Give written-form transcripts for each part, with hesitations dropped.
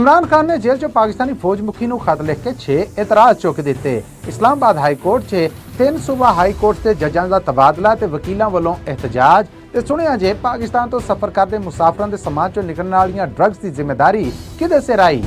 इमरान खान ने जेल चो पाकिस्तानी फौज मुखी नूं खत लिख के 6 इतराज़ चुक दिते। इस्लामाबाद हाई कोर्ट 'च 3 सूबा हाई कोर्ट के जजां दा तबादला ते वकीलां वल्लों एहतजाज ते सुनिया जे पाकिस्तान तो सफर करदे मुसाफरां दे समान चों निकलण वालीआं ड्रग्स की जिम्मेदारी किहदे सिर आई।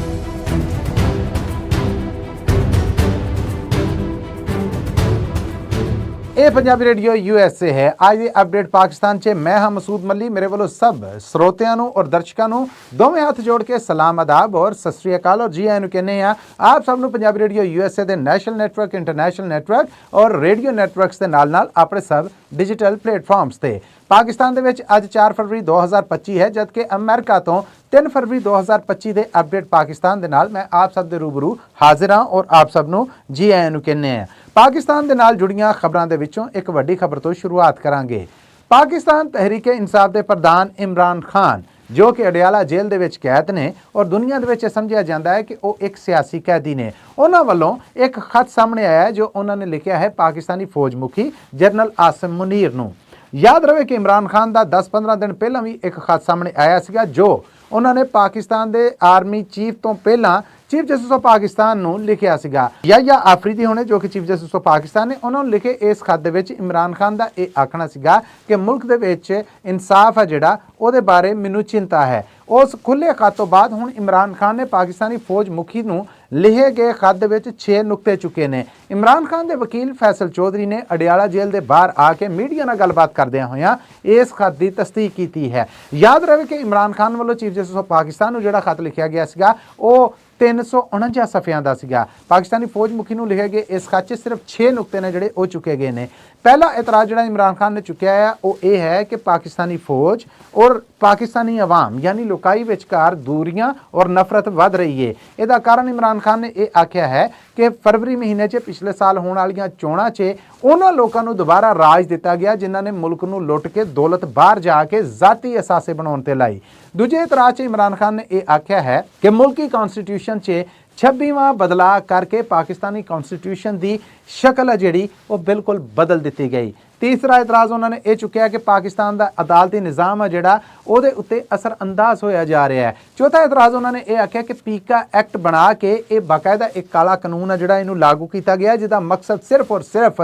ਇਹ ਪੰਜਾਬੀ ਰੇਡੀਓ USA ਹੈ। ਅੱਜ ਦੀ ਅਪਡੇਟ ਪਾਕਿਸਤਾਨ 'ਚ ਮੈਂ ਹਾਂ ਮਸੂਦ ਮੱਲੀ। ਮੇਰੇ ਵੱਲੋਂ ਸਭ ਸਰੋਤਿਆਂ ਨੂੰ ਔਰ ਦਰਸ਼ਕਾਂ ਨੂੰ ਦੋਵੇਂ ਹੱਥ ਜੋੜ ਕੇ ਸਲਾਮ ਆਦਾਬ ਔਰ ਸਤਿ ਸ੍ਰੀ ਅਕਾਲ ਔਰ ਜੀ ਆਇਆਂ ਨੂੰ ਕਹਿੰਦੇ ਆ ਆਪ ਸਭ ਨੂੰ ਪੰਜਾਬੀ ਰੇਡੀਓ USA ਦੇ ਨੈਸ਼ਨਲ ਨੈਟਵਰਕ, ਇੰਟਰਨੈਸ਼ਨਲ ਨੈਟਵਰਕ ਔਰ ਰੇਡੀਓ ਨੈਟਵਰਕਸ ਦੇ ਨਾਲ ਆਪਣੇ ਸਭ ਡਿਜੀਟਲ ਪਲੇਟਫਾਰਮਸ ਤੇ। ਪਾਕਿਸਤਾਨ ਦੇ ਵਿੱਚ ਅੱਜ 4 ਫਰਵਰੀ 2025 ਹੈ, ਜਦਕਿ ਅਮਰੀਕਾ ਤੋਂ 3 ਫਰਵਰੀ 2025 ਦੇ ਅਪਡੇਟ ਪਾਕਿਸਤਾਨ ਦੇ ਨਾਲ ਮੈਂ ਆਪ ਸਭ ਦੇ ਰੂਬਰੂ ਹਾਜ਼ਰ ਹਾਂ ਔਰ ਆਪ ਸਭ ਨੂੰ ਜੀ ਆਇਆਂ ਨੂੰ ਕਹਿੰਦੇ ਆ। ਪਾਕਿਸਤਾਨ ਦੇ ਨਾਲ ਜੁੜੀਆਂ ਖਬਰਾਂ ਦੇ ਵਿੱਚੋਂ ਇੱਕ ਵੱਡੀ ਖਬਰ ਤੋਂ ਸ਼ੁਰੂਆਤ ਕਰਾਂਗੇ। ਪਾਕਿਸਤਾਨ ਤਹਿਰੀਕ ਇਨਸਾਫ ਦੇ ਪ੍ਰਧਾਨ ਇਮਰਾਨ ਖਾਨ ਜੋ ਕਿ ਅਡਿਆਲਾ ਜੇਲ੍ਹ ਦੇ ਵਿੱਚ ਕੈਦ ਨੇ ਔਰ ਦੁਨੀਆ ਦੇ ਵਿੱਚ ਸਮਝਿਆ ਜਾਂਦਾ ਹੈ ਕਿ ਉਹ ਇੱਕ ਸਿਆਸੀ ਕੈਦੀ ਨੇ, ਉਹਨਾਂ ਵੱਲੋਂ ਇੱਕ ਖਤ ਸਾਹਮਣੇ ਆਇਆ ਜੋ ਉਹਨਾਂ ਨੇ ਲਿਖਿਆ ਹੈ ਪਾਕਿਸਤਾਨੀ ਫੌਜ ਮੁਖੀ ਜਨਰਲ ਆਸਿਮ ਮੁਨੀਰ ਨੂੰ। याद रहे कि इमरान खान का 10-15 दिन पहला भी एक खत सामने आया सीगा जो उन्होंने पाकिस्तान के आर्मी चीफ तो पहला चीफ जस्टिस ऑफ पाकिस्तान नूं लिखिया सीगा। या आफरीदी होने जो कि चीफ जस्टिस ऑफ पाकिस्तान ने उन्होंने लिखे इस खत दे विच इमरान खान का यह आखना सीगा कि मुल्क दे विच इंसाफ है जिहड़ा उहदे बारे मैनूं चिंता है। उस खुले खत तो बाद हुण इमरान खान ने पाकिस्तानी फौज मुखी नूं लिखे गए खत दे विच 6 नुकते चुके ने। इमरान खान के वकील फैसल चौधरी ने अडियाला जेल के बाहर आके मीडिया नाल गलबात करदिआं होइआं इस खत की तस्दीक की है। याद रहे कि इमरान खान वालों चीफ जस्टिस ऑफ पाकिस्तान नूं जिहड़ा खत लिखिया गया सीगा वो 349 सफ़ियां का सीगा। पाकिस्तानी फौज मुखी नूं लिखे गए इस खत 'च सिर्फ 6 नुकते ने जिहड़े वो चुके गए ने। पहला एतराज़ जिहड़ा इमरान खान ने चुकिया है वो ये है कि पाकिस्तानी फौज और पाकिस्तानी अवाम यानी लोकाई विचकार दूरियां और नफरत वध रही है। इसका कारण इमरान खान ने यह आख्या है कि फरवरी महीने 'च पिछले साल होने वाली चोणां 'च उन्हां लोकां नूं दोबारा राज दिता गया जिन्हां ने मुल्क नूं लुट के दौलत बाहर जाके जाती असासे बनाउण ते लाई। दूजे एतराज़ 'च इमरान खान ने यह आख्या है कि मुल्की कॉन्स्टिट्यूशन 'च 26वां बदलाव करके पाकिस्तानी कॉन्स्टिट्यूशन की शक्ल है जिहड़ी वो बिल्कुल बदल दी गई। तीसरा एतराज़ उन्होंने ये चुकिया कि पाकिस्तान का अदालती निज़ाम है जिहड़ा उहदे उत्ते असर अंदाज होया जा रहा है। चौथा एतराज़ उन्होंने ये आख्या कि पीका एक्ट बना के ये बाकायदा एक काला कानून है जिहड़ा इहनूं लागू किया गया जिसका मकसद सिर्फ और सिर्फ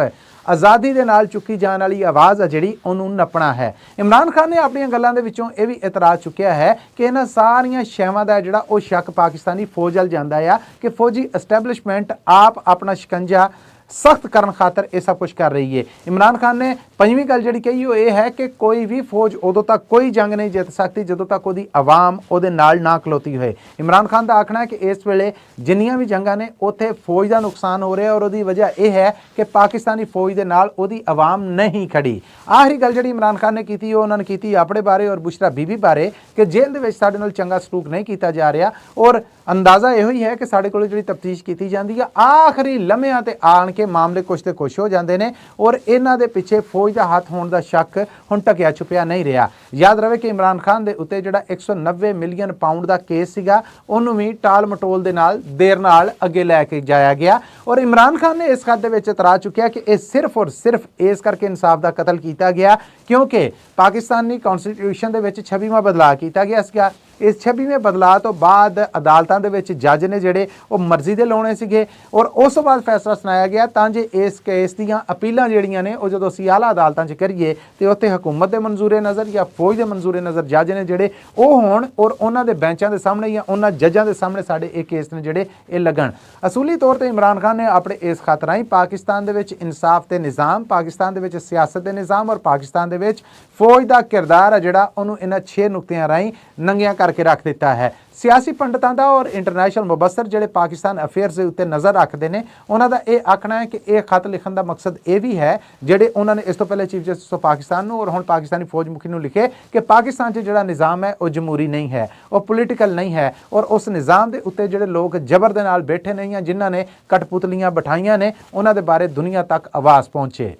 आज़ादी के नाल चुकी जाने वाली आवाज़ है जिहड़ी उहनूं नपना है। इमरान खान ने अपनी गल्लां दे विचों यह भी एतराज़ चुकिया है कि इन्हां सारियां शैवां दा जिहड़ा वो शक पाकिस्तानी फौज वल जांदा है कि फौजी एस्टैबलिशमेंट आप अपना शिकंजा सख्त करन खातर ये सब कुछ कर रही है। इमरान खान ने पंजवीं गल जिहड़ी कही वो ये है कि कोई भी फौज उदों तक कोई जंग नहीं जित सकती जदों तक उहदी आवाम उहदे नाल ना खलोती होए। इमरान खान का आखना है कि इस वेले जिन्नियां भी जंगां ने उत्थे फौज का नुकसान हो रहा है और उहदी वजह यह है कि पाकिस्तानी फौज दे नाल उहदी आवाम नहीं खड़ी। आखिरी गल जिहड़ी इमरान खान ने की उन्होंने की अपने बारे और बुशरा बीबी बारे कि जेल दे विच साडे नाल चंगा सलूक नहीं किया जा रहा और अंदाज़ा यही ही है कि साडे कोल जिहड़ी तफ्तीश की जाती है आखिरी लम्हिਆਂ ते आण के मामले कुछ तो कुछ हो जाते हैं और इन्हां दे पिछे फौज का हाथ होने का शक हुण टकिया छुपिया नहीं रहा। याद रहे कि इमरान खान के उत्ते जिहड़ा 190 मिलियन पाउंड का केस सीगा उहनूं भी टाल मटोल दे नाल देर नाल अगे लैके जाया गया और इमरान खान ने इस खत दे विच इतराज़ चुकिया कि यह सिर्फ और सिर्फ इस करके इंसाफ का कतल किया गया क्योंकि पाकिस्तानी कॉन्स्टिट्यूशन दे विच 26वां बदलाव किया गया सीगा। इस 26वें बदलाव तो बाद अदालतों के विच जज ने जिहड़े वो मर्जी दे लाउणे सीगे और उस तो बाद फैसला सुनाया गया तां जे इस केस दीयां अपीलां जिहड़ियां ने वो जदों असीं आला अदालतां 'च करिए ते उत्थे हुकूमत दे मंजूरे नज़र या फौज दे मंजूरे नज़र जज ने जिहड़े वो होण और उन्हां दे बेंचां दे सामने या उन्हां जजां दे सामने साडे ये केस ने जिहड़े ये लगण। असूली तौर ते इमरान खान ने अपने इस खत राहीं पाकिस्तान दे विच इंसाफ ते निज़ाम, पाकिस्तान दे विच सियासत दे निज़ाम और पाकिस्तान दे विच फौज का किरदार है जिहड़ा उहनूं इन्हां 6 नुकतियां राहीं नंगियां करके रख दिता है। सियासी पंडितां दा और इंटरनेशनल मुबसर जिहड़े पाकिस्तान अफेयर्स के उत्ते नज़र रखते हैं उन्हां दा ये आखना है कि यह खत लिखण का मकसद ये भी है जिहड़े उन्होंने इस तो पहले चीफ जस्टिस ऑफ पाकिस्तान और हुण पाकिस्तानी फौज मुखी नूं लिखे कि पाकिस्तान जिहड़ा निज़ाम है वह जमहूरी नहीं है, वह पोलीटिकल नहीं है और उस निज़ाम के उत्ते जिहड़े लोग जबर दे नाल बैठे नहीं हैं जिन्हां ने कठपुतलियां बिठाईयां ने उन्हां दे बारे दुनिया तक आवाज़ पहुँचे।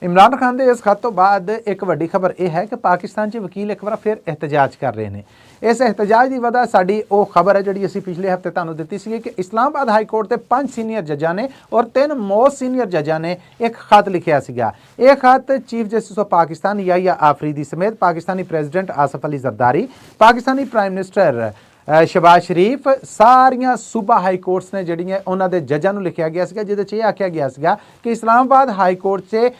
इमरान खान के इस खत तो बाद एक वड्डी खबर यह है कि पाकिस्तान के वकील एक बार फिर एहतजाज कर रहे हैं। इस एहतजाज की वजह साड़ी वो खबर है जी असी पिछले हफ्ते तुहानूं दित्ती सी कि इस्लामाबाद हाई कोर्ट के 5 सीनियर जजां ने और 3 मोस्ट सीनियर जजां ने एक खत लिखिया सीगा। यह खत चीफ जस्टिस ऑफ पाकिस्तान या आफरीदी समेत Pakistani president Asif Ali Zardari, Pakistani prime minister Shahbaz Sharif सारियां सूबा हाई कोर्ट्स ने ਜਿਹੜੀਆਂ ਉਹਨਾਂ ਦੇ ਜੱਜਾਂ ਨੂੰ ਲਿਖਿਆ ਗਿਆ ਸੀਗਾ ਜਿਹਦੇ 'ਚ ਇਹ ਆਖਿਆ ਗਿਆ ਸੀਗਾ ਕਿ ਇਸਲਾਮਾਬਾਦ ਹਾਈ ਕੋਰਟ 'ਚ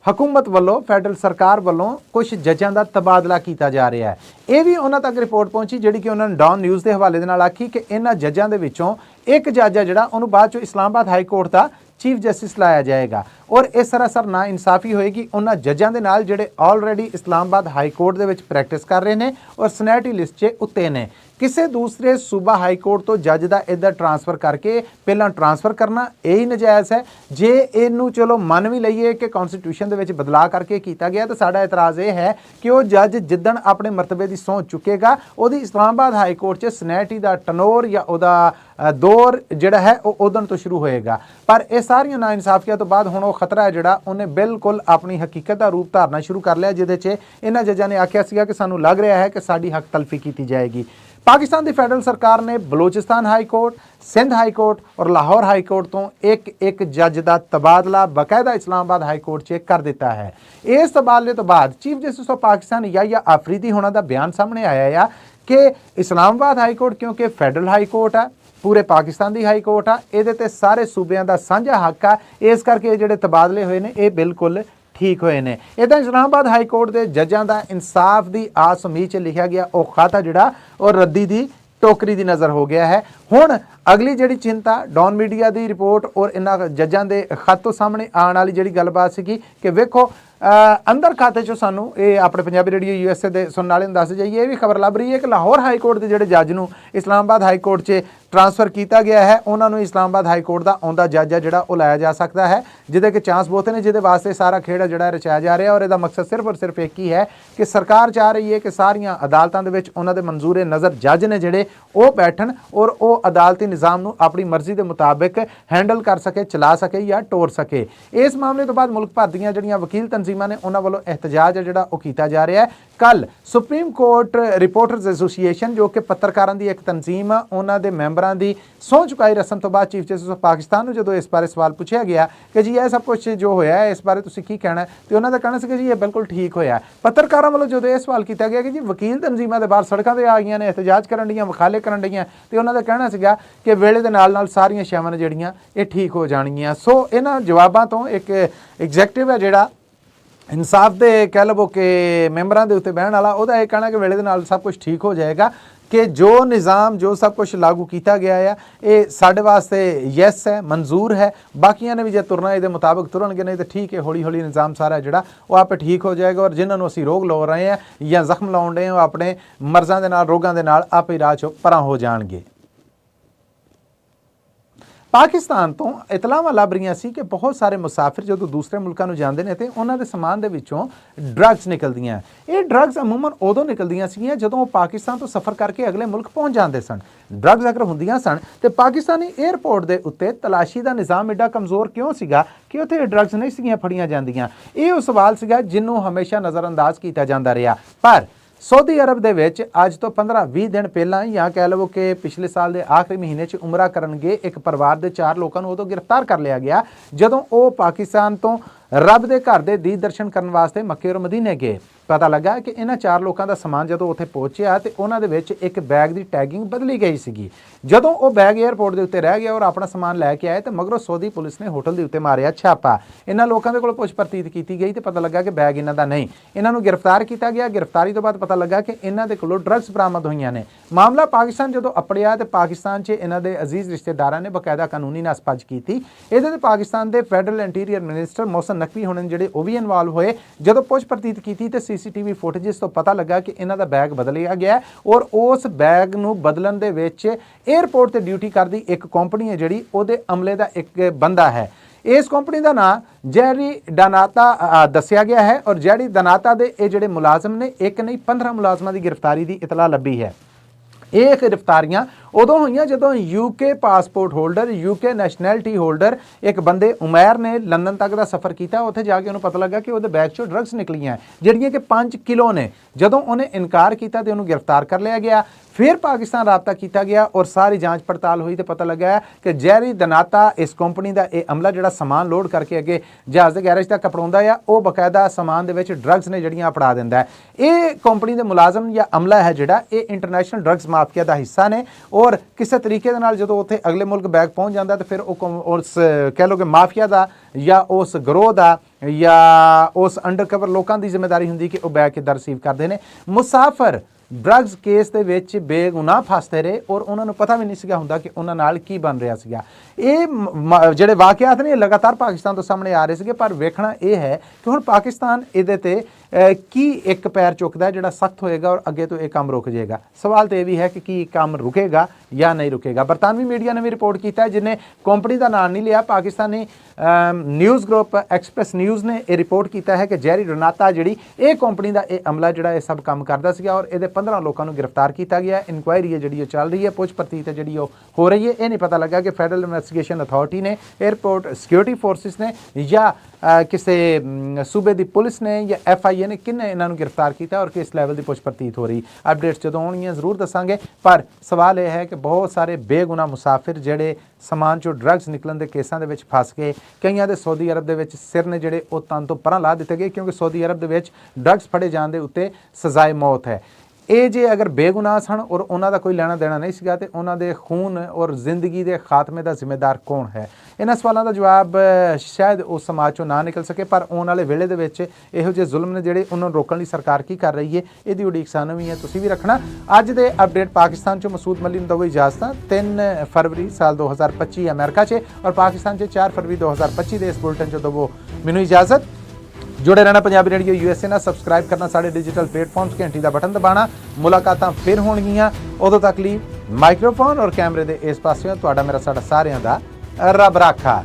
ਹਕੂਮਤ ਵੱਲੋਂ ਫੈਡਰਲ ਸਰਕਾਰ ਵੱਲੋਂ ਕੁਝ ਜੱਜਾਂ ਦਾ ਤਬਾਦਲਾ ਕੀਤਾ ਜਾ ਰਿਹਾ ਹੈ। ਇਹ ਵੀ ਉਹਨਾਂ ਤੱਕ ਰਿਪੋਰਟ ਪਹੁੰਚੀ ਜਿਹੜੀ ਕਿ ਉਹਨਾਂ ਨੇ ਡੌਨ ਨਿਊਜ਼ ਦੇ ਹਵਾਲੇ ਦੇ ਨਾਲ ਆਖੀ ਕਿ ਇਹਨਾਂ ਜੱਜਾਂ ਦੇ ਵਿੱਚੋਂ ਇੱਕ ਜੱਜ ਹੈ ਜਿਹੜਾ ਉਹਨੂੰ ਬਾਅਦ 'ਚੋਂ ਇਸਲਾਮਾਬਾਦ ਹਾਈ ਕੋਰਟ ਦਾ ਚੀਫ ਜਸਟਿਸ ਲਾਇਆ ਜਾਏਗਾ ਔਰ ਇਸ ਸਰਾਸਰ ਨਾ ਇਨਸਾਫੀ ਹੋਏਗੀ ਉਹਨਾਂ ਜੱਜਾਂ ਦੇ ਨਾਲ ਜਿਹੜੇ ਆਲਰੇਡੀ ਇਸਲਾਮਾਬਾਦ ਹਾਈ ਕੋਰਟ ਦੇ ਵਿੱਚ ਪ੍ਰੈਕਟਿਸ ਕਰ ਰਹੇ ਨੇ ਔਰ ਸਨੈਟੀ ਲਿਸਟ 'ਚ ਉੱਤੇ ਨੇ। ਕਿਸੇ ਦੂਸਰੇ ਸੂਬਾ ਹਾਈ ਕੋਰਟ ਤੋਂ ਜੱਜ ਦਾ ਇੱਧਰ ਟਰਾਂਸਫਰ ਕਰਕੇ ਪਹਿਲਾਂ ਟਰਾਂਸਫਰ ਕਰਨਾ ਇਹ ਹੀ ਨਜਾਇਜ਼ ਹੈ। ਜੇ ਇਹਨੂੰ ਚਲੋ ਮੰਨ ਵੀ ਲਈਏ ਕਿ ਕਨਸਟੀਟਿਊਸ਼ਨ ਦੇ ਵਿੱਚ ਬਦਲਾਅ ਕਰਕੇ ਕੀਤਾ ਗਿਆ ਤਾਂ ਸਾਡਾ ਇਤਰਾਜ਼ ਇਹ ਹੈ ਕਿ ਉਹ ਜੱਜ ਜਿੱਦਣ ਆਪਣੇ ਮਰਤਬੇ ਦੀ ਸਹੁੰ ਚੁੱਕੇਗਾ ਉਹਦੀ ਇਸਲਾਮਾਬਾਦ ਹਾਈ ਕੋਰਟ 'ਚ ਸਨੈਟੀ ਦਾ ਟਨੋਰ ਜਾਂ ਉਹਦਾ ਦੌਰ ਜਿਹੜਾ ਹੈ ਉਹ ਉਦੋਂ ਤੋਂ ਸ਼ੁਰੂ ਹੋਏਗਾ। ਪਰ ਇਹ ਸਾਰੀਆਂ ਨਾਇਨਸਾਫੀਆਂ ਤੋਂ ਬਾਅਦ ਹੁਣ ਉਹ ਖਤਰਾ ਹੈ ਜਿਹੜਾ ਉਹਨੇ ਬਿਲਕੁਲ ਆਪਣੀ ਹਕੀਕਤ ਦਾ ਰੂਪ ਧਾਰਨਾ ਸ਼ੁਰੂ ਕਰ ਲਿਆ ਜਿਹਦੇ 'ਚ ਇਹਨਾਂ ਜੱਜਾਂ ਨੇ ਆਖਿਆ ਸੀਗਾ ਕਿ ਸਾਨੂੰ ਲੱਗ ਰਿਹਾ ਹੈ ਕਿ ਸਾਡੀ ਹੱਕ ਤਲਫੀ ਕੀਤੀ ਜਾਏਗੀ। पाकिस्तान की फैडरल सरकार ने Balochistan high court, Sindh high court और लाहौर हाई कोर्ट तो एक जज का तबादला बाकायदा इस्लामाबाद हाई कोर्ट 'ਚ कर दिता है। इस तबादले तो बाद चीफ जस्टिस ऑफ पाकिस्तान या आफरीदी होना का बयान सामने आया है कि इस्लामाबाद हाई कोर्ट क्योंकि फैडरल हाई कोर्ट है पूरे पाकिस्तान की हाई कोर्ट आ ये सारे सूबे का साझा हक आ इस करके जो तबादले हुए हैं ये बिल्कुल ठीक हुए ने। इदा इस्लामाबाद हाई कोर्ट के जजां का इंसाफ की आस उम्मीद 'ਚ लिखा गया वह खाता जिहड़ा और रद्दी की टोकरी की नज़र हो गया है। हुण अगली जिहड़ी चिंता डॉन मीडिया की रिपोर्ट और इन्हां जजां के खत तो सामने आने वाली जिहड़ी गलबात सीगी कि वेखो अंदर खाते चो सानू ये अपने पंजाबी रेडियो यूएसए के सुनने वाले दस जाइए ये भी खबर लभ रही है कि लाहौर हाई कोर्ट के जोड़े जज नूं इस्लामाबाद हाई कोर्ट 'ਚ ट्रांसफर किया गया है उन्होंने इस्लामाबाद हाई कोर्ट का आउंदा जज है जिहड़ा वो लाया जा सकता है जिहदे के चांस बहुत ने जिहदे वास्ते सारा खेड़ा जिहड़ा रचाया जा रहा है और इसका मकसद सिर्फ और सिर्फ एक ही है कि सरकार चाह रही है कि सारियां अदालतां दे विच उन्हां दे मंजूरे नज़र जज ने जिहड़े वो बैठन और वो अदालती निज़ाम नूं अपनी मर्जी के मुताबिक हैंडल कर सके चला सके या टोर सके। इस मामले तो बाद मुल्क भर दीयां जिहड़ियां वकील तंजीमां ने उन्हां वल्लों एहतजाज है जिहड़ा वो कीता जा रहा है। कल सुप्रीम कोर्ट रिपोर्टर्स एसोसीएशन जो कि पत्रकारां दी एक तंजीम उन्हां दे मैंबरां दी सहुं चुकाई रस्म तो बाद चीफ जस्टिस ऑफ पाकिस्तान नूं जदों इस बारे सवाल पूछा गया कि जी यह सब कुछ जो होया है इस बारे तुसीं की कहना है तो उन्हां दा कहना सी कि जी ये बिल्कुल ठीक होया। पत्रकारां वल्लों जदों यह सवाल किया गया कि जी वकील तंजीमां दे बाहर सड़कां ते आ गईयां ने एहतजाज करन डईयां वखाले करन डईयां तो उन्हां दा कहना सीगा कि वेले दे नाल नाल सारियां शैवां ने जिहड़ियां ये ठीक हो जाणगीआं। सो इन्हां जवाबां तो एक एग्जैक्टिव है जिहड़ा इंसाफ के कह लवो कि मैंबरां दे उत्ते बहन वाला उहदा यह कहना कि वेले दे नाल सब कुछ ठीक हो जाएगा कि जो निज़ाम जो सब कुछ लागू किया गया है ये साढ़े वास्ते यस है मंजूर है बाकियां ने भी जो तुरना ये मुताबिक तुरनगे नहीं तो ठीक है हौली हौली निज़ाम सारा जोड़ा वो आप ठीक हो जाएगा और जिन्होंने असीं रोग ला रहे हैं या जख्म लाउण रहे हैं वो अपने मर्ज़ां दे नाल रोगां दे नाल आप ही राह चों परां हो जाणगे। पाकिस्तान तो इतलावां लभ रही सी कि बहुत सारे मुसाफिर जो दूसरे मुल्कों में जाते हैं तो उन्होंने समान के विचों ड्रग्स निकलदियां ये ड्रग्स अमूमन उदों निकलदियां सीगियां जदों वो पाकिस्तान तो सफ़र करके अगले मुल्क पहुँच जाते सन। ड्रग्स अगर होंदियां सन तो पाकिस्तानी एयरपोर्ट के उत्ते तलाशी का निज़ाम एडा कमज़ोर क्यों सीगा कि उत्थे ड्रग्स नहीं सीगियां फड़ियां जांदियां। ये उस सवाल सीगा जिन्हों हमेशा नज़रअंदाज किया जाता रहा। पर सऊदी अरब दे विच अज तो 15-20 दिन पहला या कह लो कि पिछले साल के आखिरी महीने च उमरा करन गए एक परिवार के 4 लोगों को उदों गिरफ्तार कर लिया गया जदों वो पाकिस्तान तो रब के घर के दीद दर्शन करने वास्ते मक्के और मदीने गए। पता लगा कि इन्हां 4 लोगों का समान जो उत्थे पहुंचा तो उन्होंने एक बैग की टैगिंग बदली गई सी जदों वो बैग एयरपोर्ट के उत्ते रह गया और अपना समान लैके आए तो मगरों सऊदी पुलिस ने होटल के उत्ते मारिया छापा। इन्हां लोगों के कोल पुछ परतीत की गई तो पता लगा कि बैग इन्हां दा नहीं। इन्हां नूं गिरफ्तार किया गया। गिरफ्तारी तो बाद पता लगा कि इन्हां दे कोलों ड्रग्स बरामद होईयां ने। मामला पाकिस्तान जदों अपड़िया तो पाकिस्तान 'च इन्हां दे अजीज रिश्तेदारां ने बकायदा कानूनी नसपच की। इहदे ते पाकिस्तान के federal interior minister Mohsin Naqvi होने जिहड़े वो भी इनवॉल्व होए। जदों पुछ परतीत की तो CCTV फुटेजेस तो पता लगा कि इन्हां दा बैग बदलिया गया और उस बैग नूं बदलन दे विच एयरपोर्ट ते ड्यूटी करदी एक कंपनी है जिहड़ी उहदे अमले दा एक बंदा है। इस कंपनी का नाम जैरी डानाता दसिया गया है और जैरी डानाता दे ये जिहड़े मुलाजम ने एक नहीं 15 मुलाजमां की गिरफ्तारी की इतला लभी है। ये गिरफ्तारियां ਉਦੋਂ ਹੋਈਆਂ ਜਦੋਂ UK passport holder, UK nationality holder ਇੱਕ ਬੰਦੇ ਉਮੈਰ ਨੇ ਲੰਡਨ ਤੱਕ ਦਾ ਸਫ਼ਰ ਕੀਤਾ। ਉੱਥੇ ਜਾ ਕੇ ਉਹਨੂੰ ਪਤਾ ਲੱਗਾ ਕਿ ਉਹਦੇ ਬੈਗ 'ਚੋਂ ਡਰੱਗਸ ਨਿਕਲੀਆਂ ਜਿਹੜੀਆਂ ਕਿ 5 ਕਿਲੋ ਨੇ। ਜਦੋਂ ਉਹਨੇ ਇਨਕਾਰ ਕੀਤਾ ਤੇ ਉਹਨੂੰ ਗ੍ਰਿਫਤਾਰ ਕਰ ਲਿਆ ਗਿਆ। फिर पाकिस्तान राबता किया गया और सारी जांच पड़ताल हुई तो पता लगा कि जैरी दनाता इस कंपनी का यह अमला जो समान लोड करके अगे जहाज़ के गैरेज तक अपड़ाउंदा आ, वो बकायदा समान दे विच ड्रग्स ने जड़ियां अपड़ा दिंदा है। ये कंपनी के मुलाजम या अमला है जिहड़ा ये इंटरनेशनल ड्रग्स माफिया का हिस्सा ने और किसी तरीके दे नाल जदों उत्थे अगले मुल्क बैग पहुँच जाता तो फिर उस कह लो कि माफिया का या उस गरोह का या उस अंडरकवर लोगों की जिम्मेदारी हुंदी कि वह बैग किद्दां रिसीव करते हैं। मुसाफर ड्रग्स केस ਦੇ ਵਿੱਚ ਬੇਗੁਨਾਹ ਫਸਦੇ ਰਹੇ ਔਰ ਉਹਨਾਂ ਨੂੰ ਪਤਾ ਵੀ ਨਹੀਂ ਸੀਗਾ ਹੁੰਦਾ ਕਿ ਉਹਨਾਂ ਨਾਲ ਕੀ ਬਣ ਰਿਹਾ ਸੀਗਾ। ਇਹ ਜਿਹੜੇ ਵਾਕਿਆਤ ਨੇ ਲਗਾਤਾਰ ਪਾਕਿਸਤਾਨ ਤੋਂ ਸਾਹਮਣੇ ਆ ਰਹੇ ਸੀਗੇ, ਪਰ ਵੇਖਣਾ ਇਹ ਹੈ ਕਿ ਹੁਣ ਪਾਕਿਸਤਾਨ ਇਹਦੇ ਤੇ ਕੀ ਇੱਕ ਪੈਰ ਚੁੱਕਦਾ ਜਿਹੜਾ ਸਖਤ ਹੋਏਗਾ ਔਰ ਅੱਗੇ ਤੋਂ ਇਹ ਕੰਮ ਰੁਕ ਜਾਏਗਾ। ਸਵਾਲ ਤਾਂ ਇਹ ਵੀ ਹੈ ਕਿ ਕੀ ਕੰਮ ਰੁਕੇਗਾ ਜਾਂ ਨਹੀਂ ਰੁਕੇਗਾ। ਬਰਤਾਨਵੀ ਮੀਡੀਆ ਨੇ ਵੀ ਰਿਪੋਰਟ ਕੀਤਾ ਜਿਨੇ ਕੰਪਨੀ ਦਾ ਨਾਮ ਨਹੀਂ ਲਿਆ। Pakistani news group express news ਨੇ ਇਹ ਰਿਪੋਰਟ ਕੀਤਾ ਹੈ ਕਿ ਜੈਰੀ ਡੋਨਾਤਾ ਜਿਹੜੀ ਇਹ ਕੰਪਨੀ ਦਾ ਇਹ ਅਮਲਾ ਜਿਹੜਾ ਇਹ ਸਭ ਕੰਮ ਕਰਦਾ ਸੀਗਾ ਔਰ ਇਹਦੇ 15 ਲੋਕਾਂ ਨੂੰ ਗ੍ਰਿਫਤਾਰ ਕੀਤਾ ਗਿਆ। ਇਨਕੁਆਇਰੀ ਹੈ ਜਿਹੜੀ ਉਹ ਚੱਲ ਰਹੀ ਹੈ, ਪੁੱਛ ਪਰਤੀਤ ਹੈ ਜਿਹੜੀ ਉਹ ਹੋ ਰਹੀ ਹੈ। ਇਹ ਨਹੀਂ ਪਤਾ ਲੱਗਾ ਕਿ ਫੈਡਰਲ ਇਨਵੈਸਟੀਗੇਸ਼ਨ ਅਥਾਰਟੀ ਨੇ, 에ਅਰਪੋਰਟ ਸਿਕਿਉਰਿਟੀ ਫੋਰਸਿਸ ਨੇ ਜਾਂ ਕਿਸੇ सूबे की पुलिस ने या FIA ने किन्ने इन्हों गिरफ्तार किया और किस लैवल की पुछ प्रतीत हो रही। अपडेट्स जो आउणगियां जरूर दसांगे, पर सवाल यह है कि बहुत सारे बेगुनाह मुसाफिर जिहड़े समान चों ड्रग्स निकलन के केसां दे विच फस गए। कईयां दे सऊदी अरब दे विच सिर ने जिहड़े वो तन तो परां ला दिते गए क्योंकि सऊदी अरब दे विच ड्रग्स फड़े जाण दे उत्ते सजाए मौत है। ਇਹ ਜੇ ਅਗਰ ਬੇਗੁਨਾਹ ਸਨ ਔਰ ਉਹਨਾਂ ਦਾ ਕੋਈ ਲੈਣਾ ਦੇਣਾ ਨਹੀਂ ਸੀਗਾ ਤੇ ਉਹਨਾਂ ਦੇ ਖੂਨ ਔਰ ਜ਼ਿੰਦਗੀ ਦੇ ਖਾਤਮੇ ਦਾ ਜ਼ਿੰਮੇਦਾਰ ਕੌਣ ਹੈ? ਇਹਨਾਂ ਸਵਾਲਾਂ ਦਾ ਜਵਾਬ ਸ਼ਾਇਦ ਉਸ ਸਮਾਜ ਚੋਂ ਨਾ ਨਿਕਲ ਸਕੇ, ਪਰ ਆਉਣ ਵਾਲੇ ਵੇਲੇ ਦੇ ਵਿੱਚ ਇਹੋ ਜਿਹੇ ਜ਼ੁਲਮ ਨੇ ਜਿਹੜੇ ਉਹਨਾਂ ਨੂੰ ਰੋਕਣ ਲਈ ਸਰਕਾਰ ਕੀ ਕਰ ਰਹੀ ਹੈ ਇਹਦੀ ਉਡੀਕ ਸਾਨੂੰ ਵੀ ਹੈ, ਤੁਸੀਂ ਵੀ ਰੱਖਣਾ। ਅੱਜ ਦੇ ਅਪਡੇਟ ਪਾਕਿਸਤਾਨ ਚੋਂ ਮਸੂਦ ਮੱਲੀ ਨੂੰ ਦਵੋ ਇਜਾਜ਼ਤ। 3 ਫਰਵਰੀ ਸਾਲ 2025 ਅਮਰੀਕਾ 'ਚ और पाकिस्तान 'ਚ 4 फरवरी 2025 ਦੇ ਇਸ ਬੁਲਟਨ 'ਚ ਦਵੋ ਮੈਨੂੰ ਇਜਾਜ਼ਤ। जुड़े रहना पंजाबी रेडियो USA ਨਾਲ सबसक्राइब करना, साढ़े डिजिटल प्लेटफॉर्म्स घंटी का बटन दबाना। मुलाकातां फिर होणगियां, उदों तक ਲਈ माइक्रोफोन और कैमरे के इस पासों तुहाडा मेरा साडा सारिआं दा रब राखा।